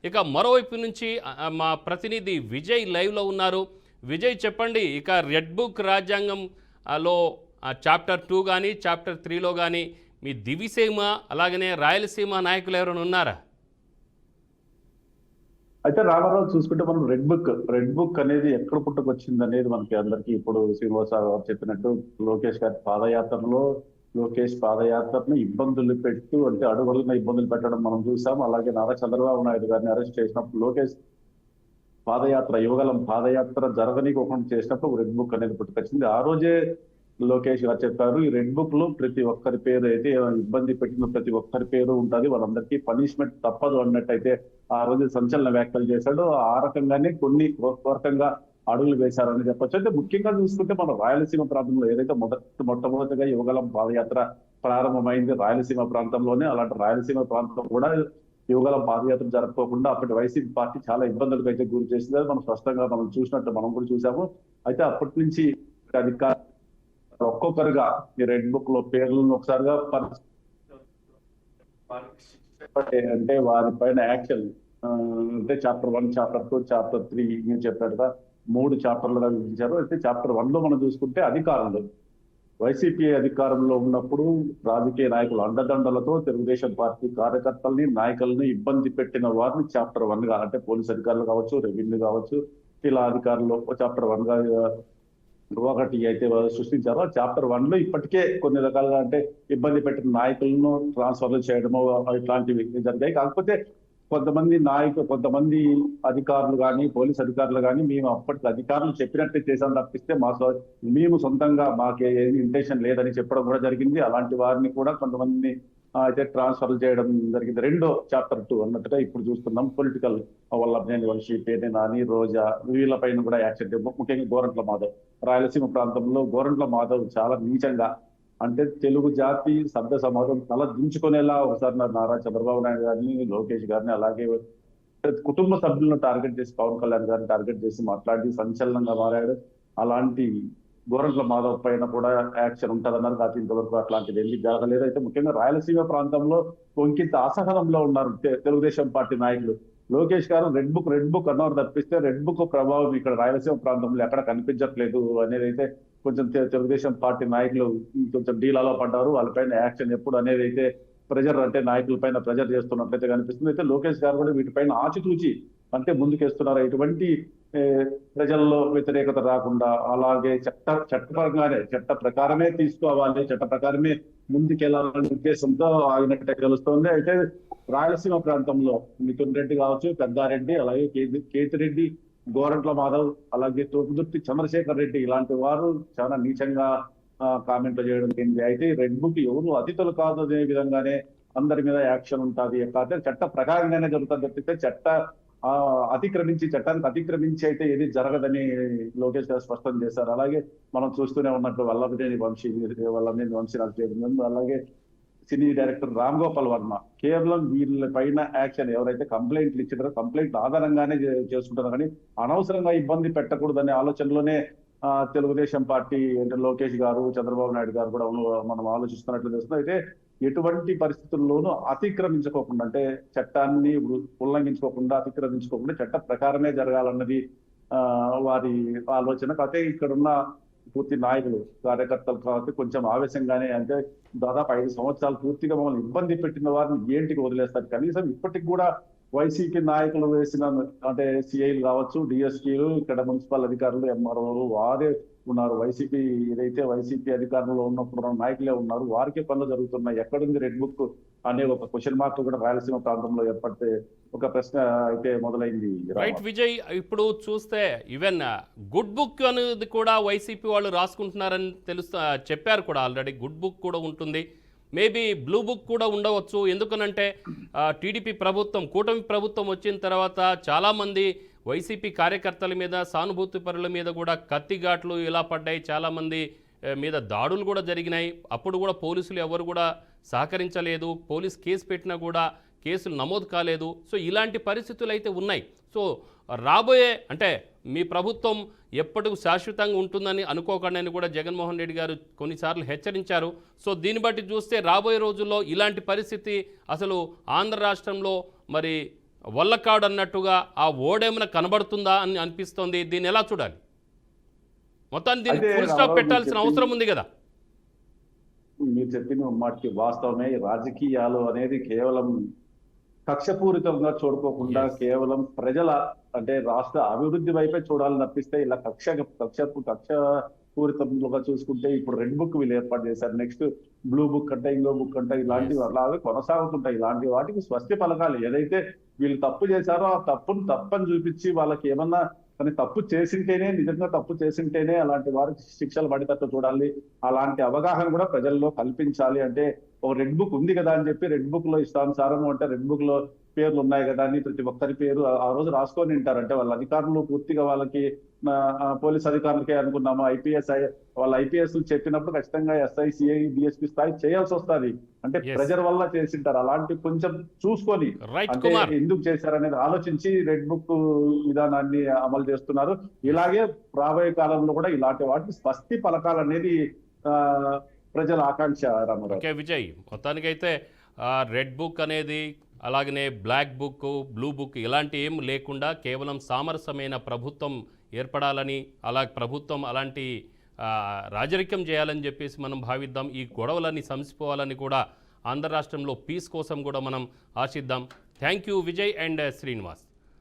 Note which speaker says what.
Speaker 1: ఇక మరోవైపు నుంచి మా ప్రతినిధి విజయ్ లైవ్లో ఉన్నారు. విజయ్ చెప్పండి, ఇక రెడ్ బుక్ రాజ్యాంగంలో చాప్టర్ 2 కానీ చాప్టర్ 3లో కానీ మీ దివిసీమ అలాగనే రాయలసీమ నాయకులు ఎవరైనా ఉన్నారా?
Speaker 2: అయితే రామారావు చూసుకుంటే మనం రెడ్ బుక్ అనేది ఎక్కడ పుట్టుకొచ్చింది అనేది మనకి అందరికీ ఇప్పుడు శ్రీనివాసరావు గారు చెప్పినట్టు లోకేష్ గారి పాదయాత్రలో లోకేష్ పాదయాత్రను ఇబ్బందులు పెట్టు అంటే అడుగడుగున ఇబ్బందులు పెట్టడం మనం చూసాం. అలాగే నారా చంద్రబాబు నాయుడు గారిని అరెస్ట్ చేసినప్పుడు లోకేష్ యువగలం పాదయాత్ర జరగనీకోకుండా చేసినప్పుడు రెడ్ బుక్ అనేది పుట్టుకొచ్చింది. ఆ రోజే లోకేష్ గారు చెప్పారు, ఈ రెడ్ బుక్ లో ప్రతి ఒక్కరి పేరు అయితే ఇబ్బంది పెట్టిన ప్రతి ఒక్కరి పేరు ఉంటుంది, వాళ్ళందరికీ పనిష్మెంట్ తప్పదు అన్నట్టయితే ఆ రోజు సంచలన వ్యాఖ్యలు చేశాడు. ఆ రకంగానే కొన్ని రకంగా అడుగులు వేశారని చెప్పొచ్చు. అయితే ముఖ్యంగా చూసుకుంటే మన రాయలసీమ ప్రాంతంలో ఏదైతే మొట్టమొదటిగా యువగలం పాదయాత్ర ప్రారంభమైంది రాయలసీమ ప్రాంతంలోనే, అలాంటి రాయలసీమ ప్రాంతం కూడా యువగలం పాదయాత్ర జరుపుకోకుండా అప్పటి వైసీపీ పార్టీ చాలా ఇబ్బందులకు అయితే గురి చేసింది. మనం స్పష్టంగా చూసినట్టు మనం కూడా చూసాము. అయితే అప్పటి నుంచి ఒక్కొక్కరుగా ఈ రెడ్ బుక్ లో పేర్లను ఒకసారిగా అంటే వారిపైన యాక్షన్ అంటే చాప్టర్ 1, చాప్టర్ 2, చాప్టర్ 3 మీరు చెప్పినట్టుగా 3 చాప్టర్లుగా విభజించారు. అయితే చాప్టర్ 1 లో మనం చూసుకుంటే అధికారులు వైసీపీ అధికారంలో ఉన్నప్పుడు రాజకీయ నాయకులు అండదండలతో తెలుగుదేశం పార్టీ కార్యకర్తల్ని నాయకుల్ని ఇబ్బంది పెట్టిన వారిని చాప్టర్ 1 గా అంటే పోలీస్ అధికారులు కావచ్చు, రెవెన్యూ కావచ్చు, ఇలా అధికారులు చాప్టర్ 1 గా ఒకటి అయితే సృష్టించారో చాప్టర్ 1 లో ఇప్పటికే కొన్ని రకాలుగా అంటే ఇబ్బంది పెట్టిన నాయకులను ట్రాన్స్ఫర్లు చేయడము ఇట్లాంటివి జరిగాయి. కాకపోతే కొంతమంది అధికారులు కానీ పోలీస్ అధికారులు కానీ మేము అప్పటికి అధికారులు చెప్పినట్టే చేశాం తప్పిస్తే మేము సొంతంగా మాకే ఇంటెన్షన్ లేదని చెప్పడం కూడా జరిగింది. అలాంటి వారిని కూడా కొంతమంది అయితే ట్రాన్స్ఫర్లు చేయడం జరిగింది. రెండో చాప్టర్ 2 అన్నట్టుగా ఇప్పుడు చూస్తున్నాం. పొలిటికల్ వల్లభనేని వంశీ, పేర్ని నాని, రోజా వీళ్ళపైన కూడా యాక్షన్. ముఖ్యంగా గోరంట్ల మాధవ్, రాయలసీమ ప్రాంతంలో గోరంట్ల మాధవ్ చాలా నీచంగా అంటే తెలుగు జాతి శబ్ద సమాజం తల దించుకునేలా ఒకసారి నారా చంద్రబాబు నాయుడు గారిని, లోకేష్ గారిని, అలాగే కుటుంబ సభ్యులను టార్గెట్ చేసి పవన్ కళ్యాణ్ గారిని టార్గెట్ చేసి మాట్లాడి సంచలనంగా మారాడు. అలాంటి గోరంట్ల మాధవ్ పైన కూడా యాక్షన్ ఉంటుందన్నారు. కాకపోతే ఇంతవరకు అట్లాంటిది ఏమీ జరగలేదు. అయితే ముఖ్యంగా రాయలసీమ ప్రాంతంలో కొంత అసహనంలో ఉన్నారు తెలుగుదేశం పార్టీ నాయకులు. లోకేష్ గారు రెడ్ బుక్ అన్నవారు తప్పిస్తే రెడ్ బుక్ ప్రభావం ఇక్కడ రాయలసీమ ప్రాంతంలో ఎక్కడ కనిపించట్లేదు అనేది అయితే కొంచెం తెలుగుదేశం పార్టీ నాయకులు కొంచెం డీలాలో పడ్డారు. వాళ్ళపైన యాక్షన్ ఎప్పుడు అనేది అయితే ప్రెజర్ అంటే నాయకుల పైన ప్రెజర్ చేస్తున్నట్లయితే కనిపిస్తుంది. అయితే లోకేష్ గారు కూడా వీటిపైన ఆచితూచి అంటే ముందుకేస్తున్నారు. ఇటువంటి ప్రజల్లో వ్యతిరేకత రాకుండా అలాగే చట్ట ప్రకారమే తీసుకోవాలి, చట్ట ప్రకారమే ముందుకెళ్లాలనే ఉద్దేశంతో ఆగినట్టే తెలుస్తోంది. అయితే రాయలసీమ ప్రాంతంలో మిథున్ రెడ్డి కావచ్చు, పెద్దారెడ్డి, అలాగే కేతిరెడ్డి, గోరంట్ల మాధవ్, అలాగే తోపుదుర్తి చంద్రశేఖర్ రెడ్డి ఇలాంటి వారు చాలా నీచంగా కామెంట్లు చేయడం జరిగింది. అయితే రెడ్ బుక్ ఎవరు అతిథులు కాదు అనే విధంగానే అందరి మీద యాక్షన్ ఉంటుంది. కాకపోతే చట్ట ప్రకారంగానే జరుగుతుంది తప్పితే చట్టానికి అతిక్రమించి అయితే ఏది జరగదని లోకేష్ గారు స్పష్టం చేశారు. అలాగే మనం చూస్తూనే ఉన్నట్టు వల్లభనేని వంశీ నాకు చేరింది. అలాగే సినీ డైరెక్టర్ రామ్ గోపాల్ వర్మ కేవలం వీళ్ళ పైన యాక్షన్ ఎవరైతే కంప్లైంట్లు ఇచ్చారో కంప్లైంట్ ఆధారంగానే చేసుకుంటారు కానీ అనవసరంగా ఇబ్బంది పెట్టకూడదనే ఆలోచనలోనే తెలుగుదేశం పార్టీ అంటే లోకేష్ గారు, చంద్రబాబు నాయుడు గారు కూడా మనం ఆలోచిస్తున్నట్లు తెలుస్తుంది. అయితే ఎటువంటి పరిస్థితుల్లోనూ అతిక్రమించుకోకుండా అంటే చట్టాన్ని ఉల్లంఘించుకోకుండా అతిక్రమించుకోకుండా చట్ట ప్రకారమే జరగాలన్నది వారి ఆలోచన. కాకపోతే ఇక్కడున్న పూర్తి నాయకులు కార్యకర్తలు కాబట్టి కొంచెం ఆవేశంగానే అంటే దాదాపు 5 సంవత్సరాలు పూర్తిగా మమ్మల్ని ఇబ్బంది పెట్టిన వారిని ఏంటికి వదిలేస్తారు. కనీసం ఇప్పటికి కూడా వైసీపీ నాయకులు వేసిన అంటే సిఐలు కావచ్చు, డిఎస్పీలు, ఇక్కడ మున్సిపల్ అధికారులు, ఎంఆర్ఓలు వారే ఉన్నారు. వైసీపీ అధికారంలో ఉన్నప్పుడు నాయకులే ఉన్నారు. వారికే పనులు జరుగుతున్నాయి. ఎక్కడుంది రెడ్ బుక్ అనే ఒక క్వశ్చన్ మార్క్ కూడా రాయలసీమ ప్రాంతంలో ఏర్పడితే ఒక ప్రశ్న అయితే మొదలైంది.
Speaker 1: రైట్ విజయ్, ఇప్పుడు చూస్తే ఈవెన్ గుడ్ బుక్ అనేది కూడా వైసీపీ వాళ్ళు రాసుకుంటున్నారని చెప్పారు కూడా. ఆల్రెడీ గుడ్ బుక్ కూడా ఉంటుంది, మేబీ బ్లూ బుక్ కూడా ఉండవచ్చు. ఎందుకనంటే టీడీపీ ప్రభుత్వం, కూటమి ప్రభుత్వం వచ్చిన తర్వాత చాలామంది వైసీపీ కార్యకర్తల మీద, సానుభూతి పరుల మీద కూడా కత్తిఘాట్లు ఇలా పడ్డాయి. చాలామంది మీద దాడులు కూడా జరిగినాయి. అప్పుడు కూడా పోలీసులు ఎవరు కూడా సహకరించలేదు. పోలీస్ కేసు పెట్టినా కూడా కేసులు నమోదు కాలేదు. సో ఇలాంటి పరిస్థితులు అయితే ఉన్నాయి. సో రాబోయే అంటే మీ ప్రభుత్వం ఎప్పటికీ శాశ్వతంగా ఉంటుందని అనుకోకండి కూడా జగన్మోహన్ రెడ్డి గారు కొన్నిసార్లు హెచ్చరించారు. సో దీన్ని బట్టి చూస్తే రాబోయే రోజుల్లో ఇలాంటి పరిస్థితి అసలు ఆంధ్ర రాష్ట్రంలో మరి వల్లకాడు అన్నట్టుగా ఆ ఓడేమైనా కనబడుతుందా అని అనిపిస్తోంది. దీన్ని ఎలా చూడాలి? మొత్తాన్ని దీనికి
Speaker 2: అయితే
Speaker 1: ఫుల్ స్టాప్
Speaker 2: రామారావు
Speaker 1: పెట్టాల్సిన అవసరం ఉంది కదా.
Speaker 2: మీరు చెప్పిన మాటకి వాస్తవమే. రాజకీయాలు అనేది కేవలం కక్షపూరితంగా చూడుకోకుండా
Speaker 1: Yes.
Speaker 2: కేవలం ప్రజల అంటే రాష్ట్ర అభివృద్ధి వైపే చూడాలని తప్పిస్తే ఇలా కక్ష పూరితంగా చూసుకుంటే ఇప్పుడు రెడ్ బుక్ వీళ్ళు ఏర్పాటు చేశారు. నెక్స్ట్ బ్లూ బుక్ అంటే ఇంకో బుక్ అంటే ఇలాంటివి
Speaker 1: Yes.
Speaker 2: అలాగే కొనసాగుతుంటాయి. ఇలాంటి వాటికి స్వస్తి పలకాలి. ఏదైతే వీళ్ళు తప్పు చేశారో ఆ తప్పని చూపించి వాళ్ళకి ఏమన్నా కానీ తప్పు చేసింటేనే నిజంగా తప్పు చేసింటేనే అలాంటి వారికి శిక్షలు పడేటట్టు చూడాలి. అలాంటి అవగాహన కూడా ప్రజల్లో కల్పించాలి. అంటే ఒక రెడ్ బుక్ ఉంది కదా అని చెప్పి రెడ్ బుక్ లో ఇష్టానుసారం అంటే రెడ్ బుక్ లో పేర్లు ఉన్నాయి కదా అని ప్రతి ఒక్కరి పేరు ఆ రోజు రాసుకొని ఉంటారు. అంటే వాళ్ళ అధికారులు పూర్తిగా వాళ్ళకి పోలీస్ అధికారులకే అనుకున్నాము. వాళ్ళ ఐపీఎస్ చెప్పినప్పుడు ఖచ్చితంగా ఎస్ఐ, సిఐ, డిఎస్పీ స్థాయి చేయాల్సి వస్తుంది. అంటే
Speaker 1: Yes.
Speaker 2: ప్రెజర్ వల్ల చేసింటారు. అలాంటి కొంచెం చూసుకొని
Speaker 1: రైట్
Speaker 2: అంటే
Speaker 1: కుమార్.
Speaker 2: ఎందుకు చేశారనేది ఆలోచించి రెడ్ బుక్ విధానాన్ని అమలు చేస్తున్నారు. ఇలాగే రాబోయే కాలంలో కూడా ఇలాంటి వాటికి స్వస్తి పలకాలనేది ఆ ప్రజల ఆకాంక్ష. రామారావు.
Speaker 1: ఓకే విజయ్, మొత్తానికైతే రెడ్ బుక్ అనేది అలాగనే బ్లాక్ బుక్, బ్లూ బుక్ ఇలాంటి ఏం లేకుండా కేవలం సామరస్యమైన ప్రభుత్వం ఏర్పడాలని, ప్రభుత్వం అలాంటి రాజరికం చేయాలని చెప్పేసి మనం భావిద్దాం. ఈ గొడవలన్నీ సమసిపోవాలని కూడా ఆంధ్ర రాష్ట్రంలో పీస్ కోసం కూడా మనం ఆశిద్దాం. Thank you Vijay and Srinivas.